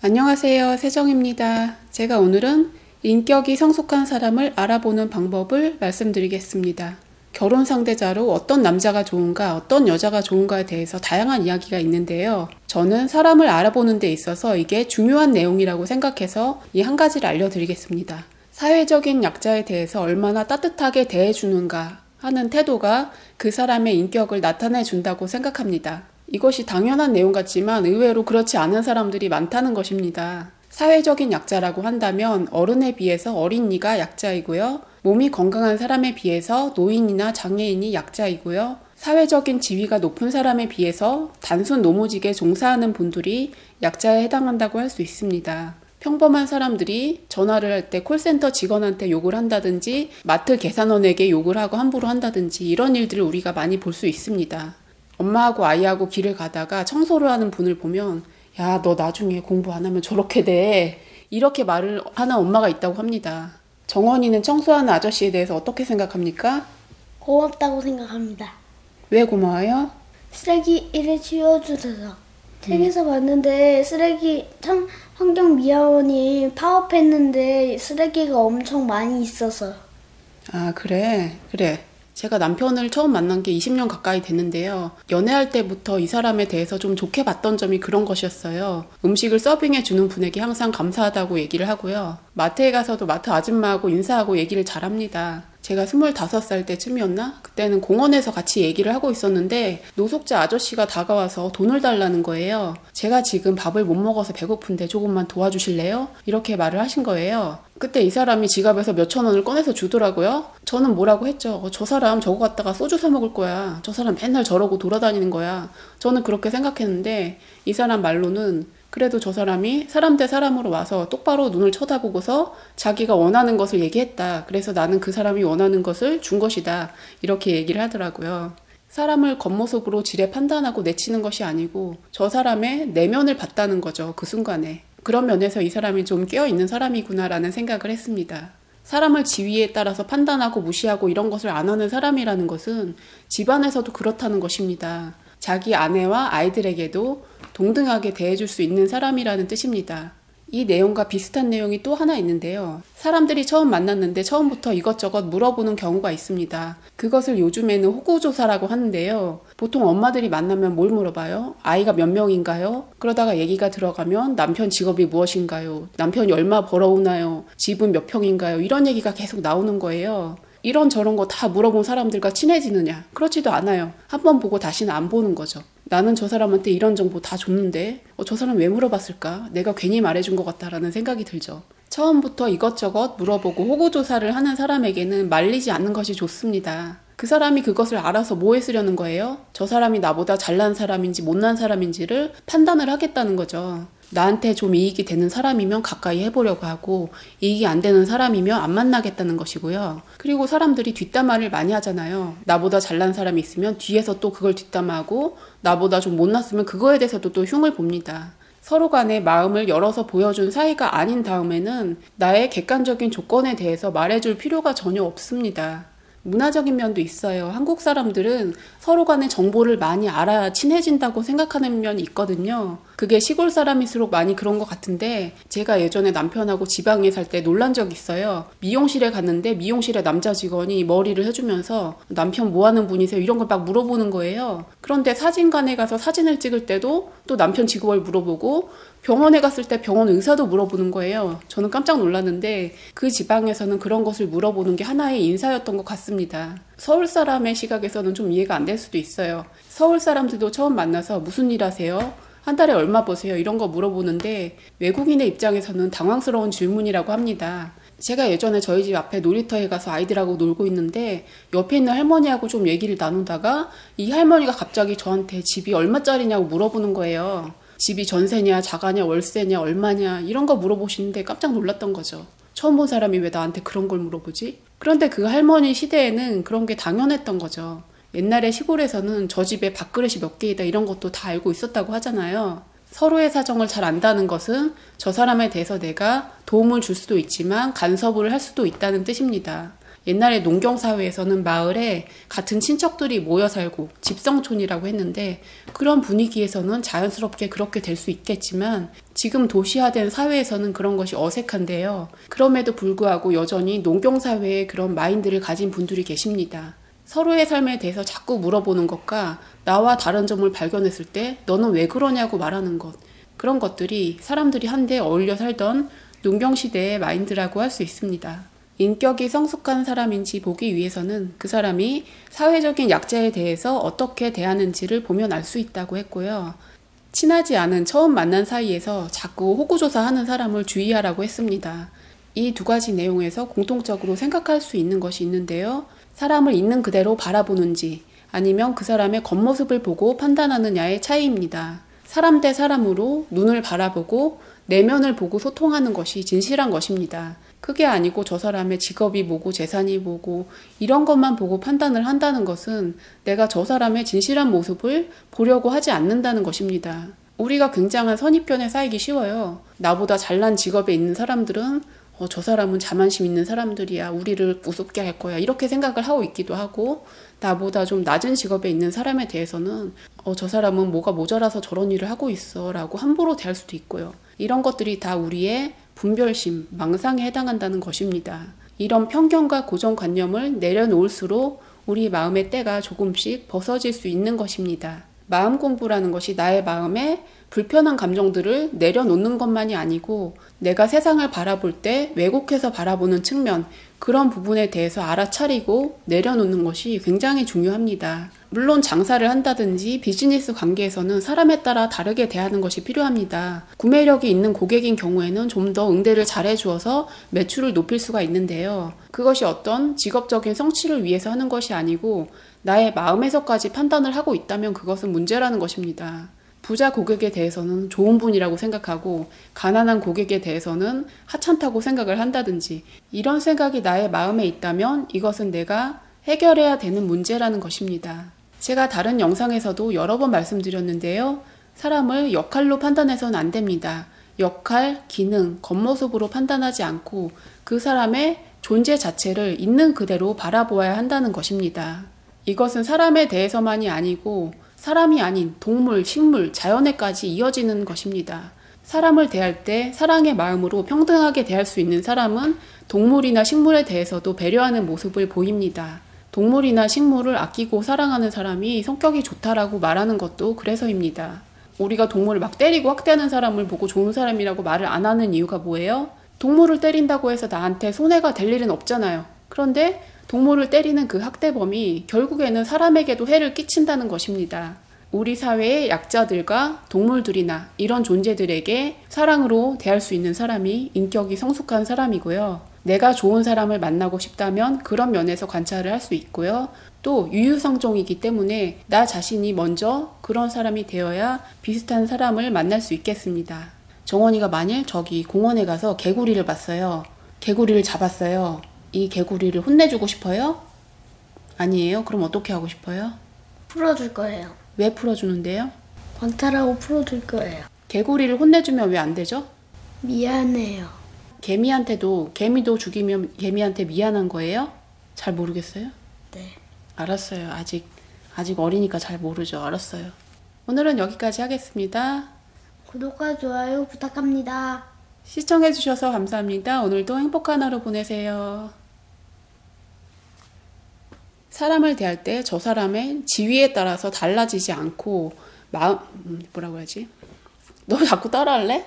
안녕하세요. 세정입니다. 제가 오늘은 인격이 성숙한 사람을 알아보는 방법을 말씀드리겠습니다. 결혼 상대자로 어떤 남자가 좋은가, 어떤 여자가 좋은가에 대해서 다양한 이야기가 있는데요. 저는 사람을 알아보는 데 있어서 이게 중요한 내용이라고 생각해서 이 한 가지를 알려드리겠습니다. 사회적인 약자에 대해서 얼마나 따뜻하게 대해주는가 하는 태도가 그 사람의 인격을 나타내준다고 생각합니다. 이것이 당연한 내용 같지만 의외로 그렇지 않은 사람들이 많다는 것입니다. 사회적인 약자라고 한다면 어른에 비해서 어린이가 약자이고요. 몸이 건강한 사람에 비해서 노인이나 장애인이 약자이고요. 사회적인 지위가 높은 사람에 비해서 단순 노무직에 종사하는 분들이 약자에 해당한다고 할 수 있습니다. 평범한 사람들이 전화를 할 때 콜센터 직원한테 욕을 한다든지 마트 계산원에게 욕을 하고 함부로 한다든지 이런 일들을 우리가 많이 볼 수 있습니다. 엄마하고 아이하고 길을 가다가 청소를 하는 분을 보면 야, 너 나중에 공부 안 하면 저렇게 돼. 이렇게 말을 하는 엄마가 있다고 합니다. 정원이는 청소하는 아저씨에 대해서 어떻게 생각합니까? 고맙다고 생각합니다. 왜 고마워요? 쓰레기를 치워주셔서. 책에서 봤는데 쓰레기 환경미화원이 파업했는데 쓰레기가 엄청 많이 있어서. 아, 그래. 제가 남편을 처음 만난 게 20년 가까이 됐는데요. 연애할 때부터 이 사람에 대해서 좀 좋게 봤던 점이 그런 것이었어요. 음식을 서빙해 주는 분에게 항상 감사하다고 얘기를 하고요. 마트에 가서도 마트 아줌마하고 인사하고 얘기를 잘합니다. 제가 25살 때쯤이었나? 그때는 공원에서 같이 얘기를 하고 있었는데 노숙자 아저씨가 다가와서 돈을 달라는 거예요. 제가 지금 밥을 못 먹어서 배고픈데 조금만 도와주실래요? 이렇게 말을 하신 거예요. 그때 이 사람이 지갑에서 몇천 원을 꺼내서 주더라고요. 저는 뭐라고 했죠. 저 사람 저거 갖다가 소주 사 먹을 거야. 저 사람 맨날 저러고 돌아다니는 거야. 저는 그렇게 생각했는데 이 사람 말로는 그래도 저 사람이 사람 대 사람으로 와서 똑바로 눈을 쳐다보고서 자기가 원하는 것을 얘기했다. 그래서 나는 그 사람이 원하는 것을 준 것이다. 이렇게 얘기를 하더라고요. 사람을 겉모습으로 지레 판단하고 내치는 것이 아니고 저 사람의 내면을 봤다는 거죠. 그 순간에. 그런 면에서 이 사람이 좀 깨어있는 사람이구나라는 생각을 했습니다. 사람을 지위에 따라서 판단하고 무시하고 이런 것을 안 하는 사람이라는 것은 집안에서도 그렇다는 것입니다. 자기 아내와 아이들에게도 동등하게 대해줄 수 있는 사람이라는 뜻입니다. 이 내용과 비슷한 내용이 또 하나 있는데요. 사람들이 처음 만났는데 처음부터 이것저것 물어보는 경우가 있습니다. 그것을 요즘에는 호구조사라고 하는데요. 보통 엄마들이 만나면 뭘 물어봐요? 아이가 몇 명인가요? 그러다가 얘기가 들어가면 남편 직업이 무엇인가요? 남편이 얼마 벌어오나요? 집은 몇 평인가요? 이런 얘기가 계속 나오는 거예요. 이런저런 거 다 물어본 사람들과 친해지느냐? 그렇지도 않아요. 한번 보고 다시는 안 보는 거죠. 나는 저 사람한테 이런 정보 다 줬는데 저 사람 왜 물어봤을까? 내가 괜히 말해준 것 같다라는 생각이 들죠. 처음부터 이것저것 물어보고 호구조사를 하는 사람에게는 말리지 않는 것이 좋습니다. 그 사람이 그것을 알아서 뭐 했으려는 거예요? 저 사람이 나보다 잘난 사람인지 못난 사람인지를 판단을 하겠다는 거죠. 나한테 좀 이익이 되는 사람이면 가까이 해보려고 하고 이익이 안 되는 사람이면 안 만나겠다는 것이고요. 그리고 사람들이 뒷담화를 많이 하잖아요. 나보다 잘난 사람이 있으면 뒤에서 또 그걸 뒷담화하고 나보다 좀 못났으면 그거에 대해서도 또 흉을 봅니다. 서로 간에 마음을 열어서 보여준 사이가 아닌 다음에는 나의 객관적인 조건에 대해서 말해줄 필요가 전혀 없습니다. 문화적인 면도 있어요. 한국 사람들은 서로 간의 정보를 많이 알아야 친해진다고 생각하는 면이 있거든요. 그게 시골 사람일수록 많이 그런 것 같은데 제가 예전에 남편하고 지방에 살 때 놀란 적이 있어요. 미용실에 갔는데 미용실에 남자 직원이 머리를 해주면서 남편 뭐 하는 분이세요? 이런 걸 막 물어보는 거예요. 그런데 사진관에 가서 사진을 찍을 때도 또 남편 직업을 물어보고 병원에 갔을 때 병원 의사도 물어보는 거예요. 저는 깜짝 놀랐는데 그 지방에서는 그런 것을 물어보는 게 하나의 인사였던 것 같습니다. 서울 사람의 시각에서는 좀 이해가 안 될 수도 있어요. 서울 사람들도 처음 만나서 무슨 일 하세요? 한 달에 얼마 버세요? 이런 거 물어보는데 외국인의 입장에서는 당황스러운 질문이라고 합니다. 제가 예전에 저희 집 앞에 놀이터에 가서 아이들하고 놀고 있는데 옆에 있는 할머니하고 좀 얘기를 나누다가 이 할머니가 갑자기 저한테 집이 얼마짜리냐고 물어보는 거예요. 집이 전세냐 자가냐 월세냐 얼마냐 이런 거 물어보시는데 깜짝 놀랐던 거죠. 처음 본 사람이 왜 나한테 그런 걸 물어보지? 그런데 그 할머니 시대에는 그런 게 당연했던 거죠. 옛날에 시골에서는 저 집에 밥그릇이 몇 개이다 이런 것도 다 알고 있었다고 하잖아요. 서로의 사정을 잘 안다는 것은 저 사람에 대해서 내가 도움을 줄 수도 있지만 간섭을 할 수도 있다는 뜻입니다. 옛날에 농경사회에서는 마을에 같은 친척들이 모여 살고 집성촌이라고 했는데 그런 분위기에서는 자연스럽게 그렇게 될 수 있겠지만 지금 도시화된 사회에서는 그런 것이 어색한데요. 그럼에도 불구하고 여전히 농경사회에 그런 마인드를 가진 분들이 계십니다. 서로의 삶에 대해서 자꾸 물어보는 것과 나와 다른 점을 발견했을 때 너는 왜 그러냐고 말하는 것, 그런 것들이 사람들이 한데 어울려 살던 농경시대의 마인드라고 할 수 있습니다. 인격이 성숙한 사람인지 보기 위해서는 그 사람이 사회적인 약자에 대해서 어떻게 대하는지를 보면 알 수 있다고 했고요. 친하지 않은 처음 만난 사이에서 자꾸 호구조사하는 사람을 주의하라고 했습니다. 이 두 가지 내용에서 공통적으로 생각할 수 있는 것이 있는데요. 사람을 있는 그대로 바라보는지 아니면 그 사람의 겉모습을 보고 판단하느냐의 차이입니다. 사람 대 사람으로 눈을 바라보고 내면을 보고 소통하는 것이 진실한 것입니다. 그게 아니고 저 사람의 직업이 뭐고 재산이 뭐고 이런 것만 보고 판단을 한다는 것은 내가 저 사람의 진실한 모습을 보려고 하지 않는다는 것입니다. 우리가 굉장한 선입견에 쌓이기 쉬워요. 나보다 잘난 직업에 있는 사람들은 저 사람은 자만심 있는 사람들이야. 우리를 우습게 할 거야. 이렇게 생각을 하고 있기도 하고 나보다 좀 낮은 직업에 있는 사람에 대해서는 저 사람은 뭐가 모자라서 저런 일을 하고 있어 라고 함부로 대할 수도 있고요. 이런 것들이 다 우리의 분별심, 망상에 해당한다는 것입니다. 이런 편견과 고정관념을 내려놓을수록 우리 마음의 때가 조금씩 벗어질 수 있는 것입니다. 마음 공부라는 것이 나의 마음에 불편한 감정들을 내려놓는 것만이 아니고 내가 세상을 바라볼 때 왜곡해서 바라보는 측면, 그런 부분에 대해서 알아차리고 내려놓는 것이 굉장히 중요합니다. 물론 장사를 한다든지 비즈니스 관계에서는 사람에 따라 다르게 대하는 것이 필요합니다. 구매력이 있는 고객인 경우에는 좀 더 응대를 잘해주어서 매출을 높일 수가 있는데요. 그것이 어떤 직업적인 성취를 위해서 하는 것이 아니고 나의 마음에서까지 판단을 하고 있다면 그것은 문제라는 것입니다. 부자 고객에 대해서는 좋은 분이라고 생각하고 가난한 고객에 대해서는 하찮다고 생각을 한다든지 이런 생각이 나의 마음에 있다면 이것은 내가 해결해야 되는 문제라는 것입니다. 제가 다른 영상에서도 여러 번 말씀드렸는데요. 사람을 역할로 판단해서는 안 됩니다. 역할, 기능, 겉모습으로 판단하지 않고 그 사람의 존재 자체를 있는 그대로 바라보아야 한다는 것입니다. 이것은 사람에 대해서만이 아니고 사람이 아닌 동물, 식물, 자연에까지 이어지는 것입니다. 사람을 대할 때 사랑의 마음으로 평등하게 대할 수 있는 사람은 동물이나 식물에 대해서도 배려하는 모습을 보입니다. 동물이나 식물을 아끼고 사랑하는 사람이 성격이 좋다라고 말하는 것도 그래서입니다. 우리가 동물을 막 때리고 학대하는 사람을 보고 좋은 사람이라고 말을 안 하는 이유가 뭐예요? 동물을 때린다고 해서 나한테 손해가 될 일은 없잖아요. 그런데 동물을 때리는 그 학대범이 결국에는 사람에게도 해를 끼친다는 것입니다. 우리 사회의 약자들과 동물들이나 이런 존재들에게 사랑으로 대할 수 있는 사람이 인격이 성숙한 사람이고요. 내가 좋은 사람을 만나고 싶다면 그런 면에서 관찰을 할 수 있고요. 또 유유상종이기 때문에 나 자신이 먼저 그런 사람이 되어야 비슷한 사람을 만날 수 있겠습니다. 정원이가 만일 저기 공원에 가서 개구리를 봤어요. 개구리를 잡았어요. 이 개구리를 혼내주고 싶어요? 아니에요? 그럼 어떻게 하고 싶어요? 풀어줄 거예요. 왜 풀어주는데요? 광탈하고 풀어줄 거예요. 개구리를 혼내주면 왜 안 되죠? 미안해요. 개미도 죽이면 개미한테 미안한 거예요? 잘 모르겠어요? 네. 알았어요. 아직 어리니까 잘 모르죠. 알았어요. 오늘은 여기까지 하겠습니다. 구독과 좋아요 부탁합니다. 시청해주셔서 감사합니다. 오늘도 행복한 하루 보내세요. 사람을 대할 때 저 사람의 지위에 따라서 달라지지 않고 뭐라고 해야지? 너 자꾸 따라할래?